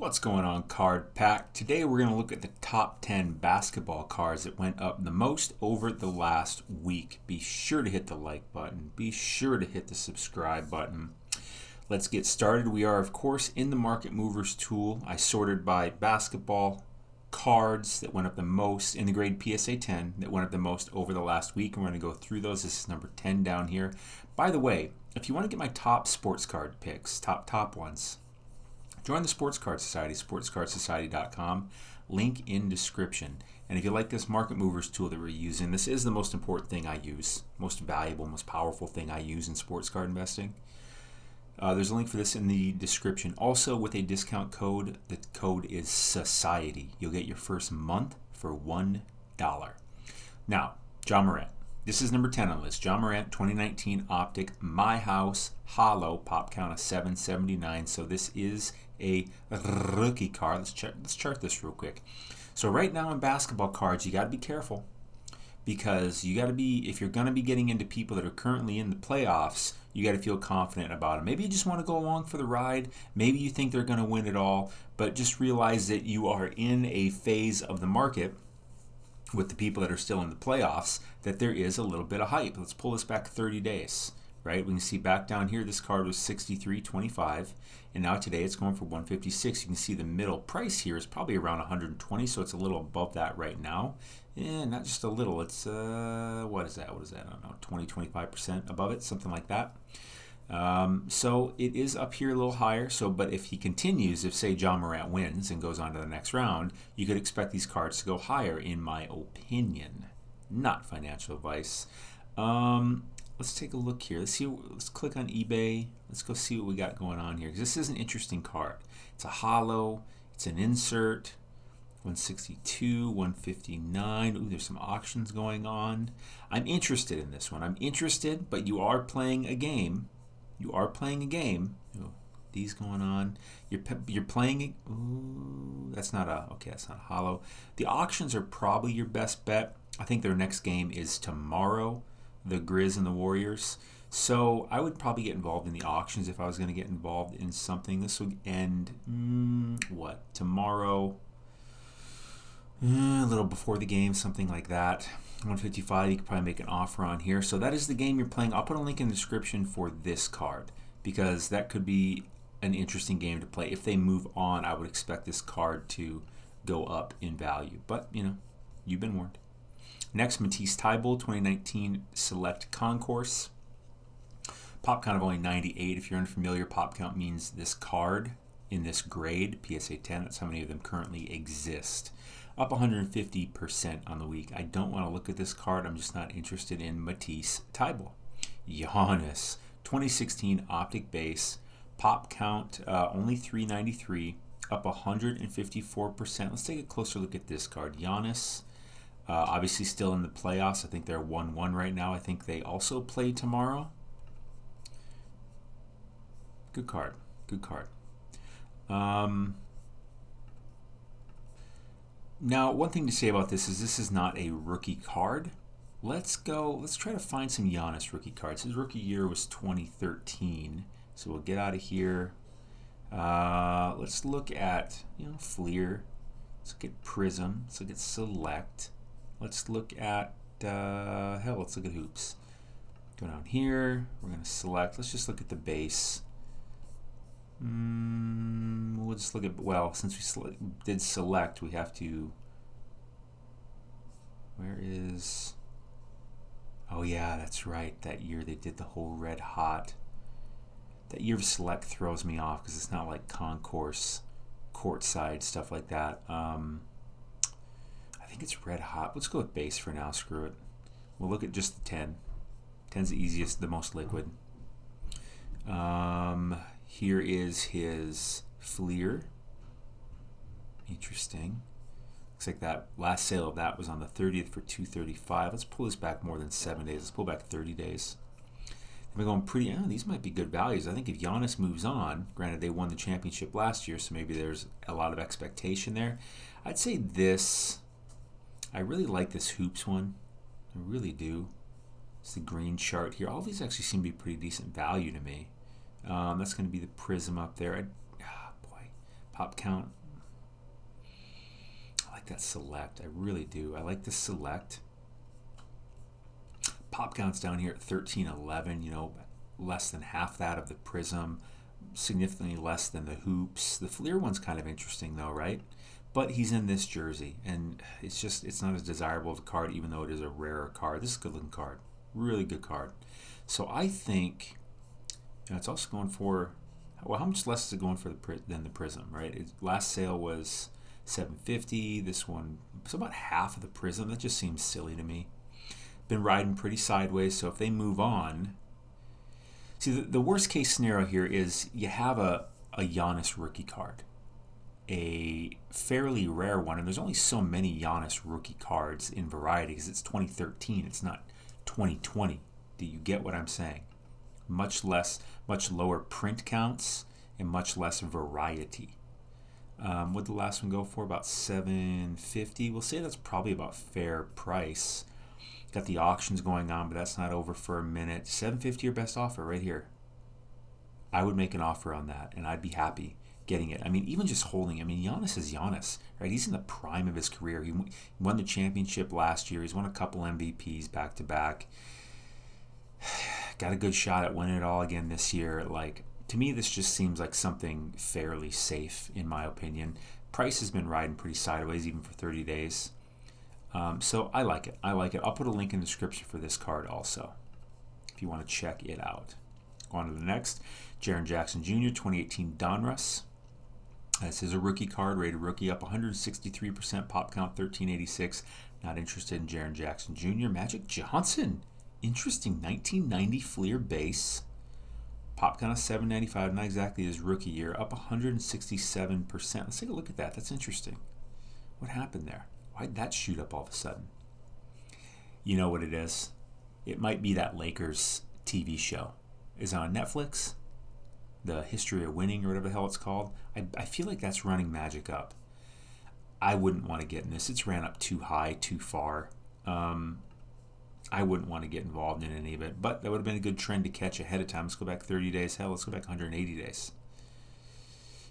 What's going on, Card Pack? Today we're going to look at the top 10 basketball cards that went up the most over the last week. Be sure to hit the like button. Be sure to hit the subscribe button. Let's get started. We are, of course, in the Market Movers tool. I sorted by basketball cards that went up the most in the grade PSA 10 that went up the most over the last week. And we're going to go through those. This is number 10 down here. By the way, if you want to get my top sports card picks, top ones, join the Sports Card Society, SportsCardSociety.com, link in description. And if you like this Market Movers tool that we're using, this is the most important thing I use, most valuable, most powerful thing I use in sports card investing. There's a link for this in the description. Also, with a discount code, the code is SOCIETY. You'll get your first month for $1. Now, Morant. This is number 10 on the list. Morant, 2019 Optic, My House, Holo, pop count of 779. So this is a rookie card. Let's chart this real quick. So right now in basketball cards, you got to be careful because you got to be, if you're going to be getting into people that are currently in the playoffs, you got to feel confident about them. Maybe you just want to go along for the ride. Maybe you think they're going to win it all, but just realize that you are in a phase of the market with the people that are still in the playoffs, that there is a little bit of hype. Let's pull this back 30 days, right? We can see back down here, this card was $63.25, and now today it's going for $156. You can see the middle price here is probably around $120, so it's a little above that right now. And not just a little, it's, what is that? I don't know, 20-25% above it, something like that. So it is up here a little higher. But if he continues, if say Morant wins and goes on to the next round, you could expect these cards to go higher, in my opinion. Not financial advice. Let's take a look here. Let's click on eBay. Let's go see what we got going on here, because this is an interesting card. It's a holo. It's an insert. 162, 159. Ooh, there's some auctions going on. I'm interested in this one. I'm interested, but you are playing a game. You are playing a game. Ooh, these going on. You're playing. Ooh, that's not a holo. The auctions are probably your best bet. I think their next game is tomorrow, the Grizz and the Warriors. So I would probably get involved in the auctions if I was going to get involved in something. This would end tomorrow. A little before the game, something like that. 155, you could probably make an offer on here. So that is the game you're playing. I'll put a link in the description for this card, because that could be an interesting game to play. If they move on, I would expect this card to go up in value. But, you've been warned. Next, Matisse Thybulle, 2019 Select Concourse. Pop count of only 98. If you're unfamiliar, pop count means this card in this grade, PSA 10, that's how many of them currently exist. Up 150% on the week. I don't want to look at this card. I'm just not interested in Matisse Thybulle. Giannis, 2016 Optic base. Pop count only 393. Up 154%. Let's take a closer look at this card. Giannis, obviously still in the playoffs. I think they're 1-1 right now. I think they also play tomorrow. Good card. Good card. Now, one thing to say about this is not a rookie card. Let's try to find some Giannis rookie cards. His rookie year was 2013. So we'll get out of here. Let's look at, Fleer. Let's look at Prism. Let's look at Select. Let's look at, let's look at Hoops. Go down here. We're going to select. Let's just look at the base. We'll just look at, since we did select, we have to, oh yeah, that's right, that year they did the whole red hot. That year of select throws me off because it's not like concourse, courtside, stuff like that. I think it's red hot. Let's go with base for now, screw it. We'll look at just the 10. 10's the easiest, the most liquid. Here is his Fleer. Interesting. Looks like that last sale of that was on the 30th for $235. Let's pull this back more than 7 days. Let's pull back 30 days. We're going pretty. These might be good values. I think if Giannis moves on, granted they won the championship last year, so maybe there's a lot of expectation there. I'd say this. I really like this Hoops one. I really do. It's the green chart here. All these actually seem to be pretty decent value to me. That's going to be the Prism up there. Pop count. I like that select. I really do. I like the select. Pop count's down here at 1311, less than half that of the Prism, significantly less than the Hoops. The Fleer one's kind of interesting though, right? But he's in this jersey, and it's not as desirable of a card, even though it is a rarer card. This is a good looking card. Really good card. So I think it's also going for, how much less is it going for than the Prism, right? Last sale was $750. This one, it's about half of the Prism. That just seems silly to me. Been riding pretty sideways, so if they move on, see the worst case scenario here is you have a Giannis rookie card, a fairly rare one, and there's only so many Giannis rookie cards in variety because it's 2013, it's not 2020. Do you get what I'm saying? Much lower print counts and much less variety. What did the last one go for? About $750. We'll say that's probably about fair price. Got the auctions going on, but that's not over for a minute. $750 your best offer right here. I would make an offer on that, and I'd be happy getting it. I mean, even just holding it. I mean, Giannis is Giannis, right? He's in the prime of his career. He won the championship last year. He's won a couple MVPs back to back. Got a good shot at winning it all again this year. Like, to me, this just seems like something fairly safe, in my opinion. Price has been riding pretty sideways, even for 30 days. So I like it. I'll put a link in the description for this card also, if you want to check it out. Go on to the next. Jaren Jackson Jr., 2018 Donrus. This is a rookie card, rated rookie, up 163%, pop count 1386. Not interested in Jaren Jackson Jr. Magic Johnson. Interesting, 1990 Fleer base. Pop count of 795, not exactly his rookie year, up 167%. Let's take a look at that. That's interesting. What happened there? Why'd that shoot up all of a sudden? You know what it is? It might be that Lakers TV show. Is it on Netflix? The History of Winning, or whatever the hell it's called. I feel like that's running Magic up. I wouldn't want to get in this. It's ran up too high, too far. I wouldn't want to get involved in any of it. But that would have been a good trend to catch ahead of time. Let's go back 30 days. Hell, let's go back 180 days.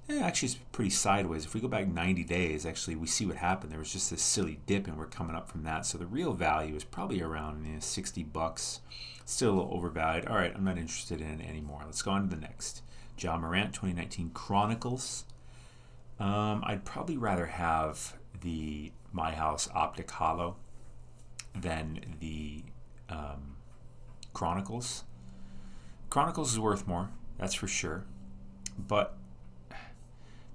Actually, it's pretty sideways. If we go back 90 days, actually, we see what happened. There was just this silly dip, and we're coming up from that. So the real value is probably around $60. Still a little overvalued. All right, I'm not interested in it anymore. Let's go on to the next. Ja Morant, 2019 Chronicles. I'd probably rather have the My House Optic Holo than the Chronicles. Chronicles is worth more, that's for sure. But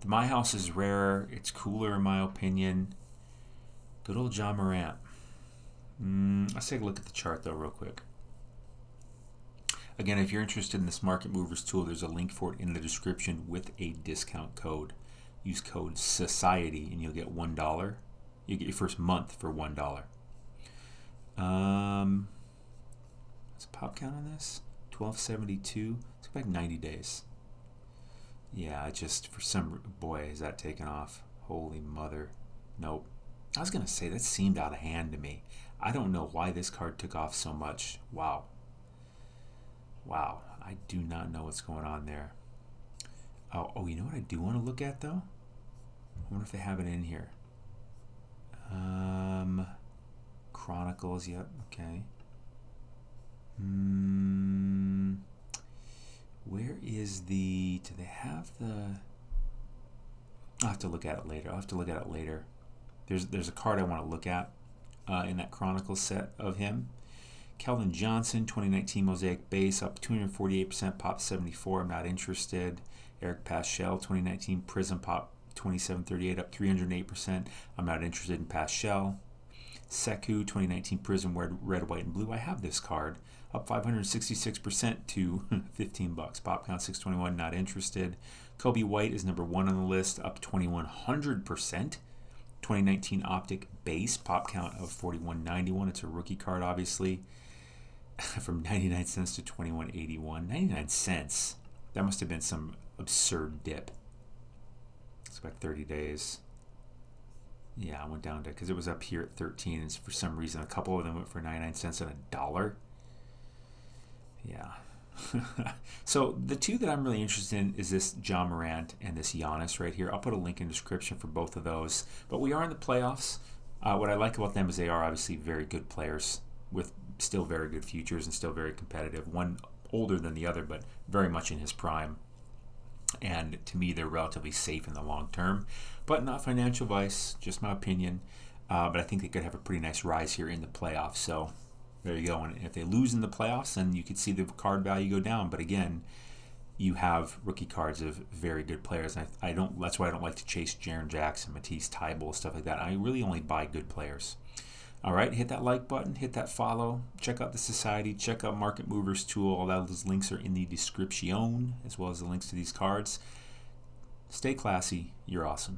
the My House is rarer. It's cooler in my opinion. Good old Ja Morant. Let's take a look at the chart though real quick. Again, if you're interested in this Market Movers tool, there's a link for it in the description with a discount code. Use code SOCIETY and you'll get $1. You get your first month for $1. What's the pop count on this? 1272. Let's go back 90 days. Yeah, boy, is that taken off. Holy mother. Nope. I was going to say, that seemed out of hand to me. I don't know why this card took off so much. Wow. I do not know what's going on there. Oh, you know what I do want to look at, though? I wonder if they have it in here. Chronicles, yep, okay. Where is do they have the... I'll have to look at it later. There's a card I want to look at in that Chronicles set of him. Keldon Johnson, 2019 Mosaic base, up 248%, pop 74. I'm not interested. Eric Paschal, 2019 Prism pop 2738, up 308%. I'm not interested in Paschal. Sekou, 2019 Prism red, white, and blue. I have this card, up 566% to $15. Pop count 621. Not interested. Kobe White is number 1 on the list, up 2100%. 2019 Optic base, pop count of 4191. It's a rookie card, obviously. From 99 cents to 2181. 99 cents. That must have been some absurd dip. Let's go back 30 days. Yeah, I went down to, because it was up here at 13, and for some reason a couple of them went for 99 cents and $1. Yeah, So the two that I'm really interested in is this John Morant and this Giannis right here. I'll put a link in the description for both of those. But we are in the playoffs. What I like about them is they are obviously very good players with still very good futures and still very competitive. One older than the other, but very much in his prime. And to me, they're relatively safe in the long term, but not financial advice, just my opinion. But I think they could have a pretty nice rise here in the playoffs. So there you go. And if they lose in the playoffs, then you could see the card value go down. But again, you have rookie cards of very good players. And I don't. That's why I don't like to chase Jaren Jackson, Matisse Thybulle, stuff like that. I really only buy good players. All right, hit that like button, hit that follow, check out the Society, check out Market Movers Tool. All those links are in the description, as well as the links to these cards. Stay classy. You're awesome.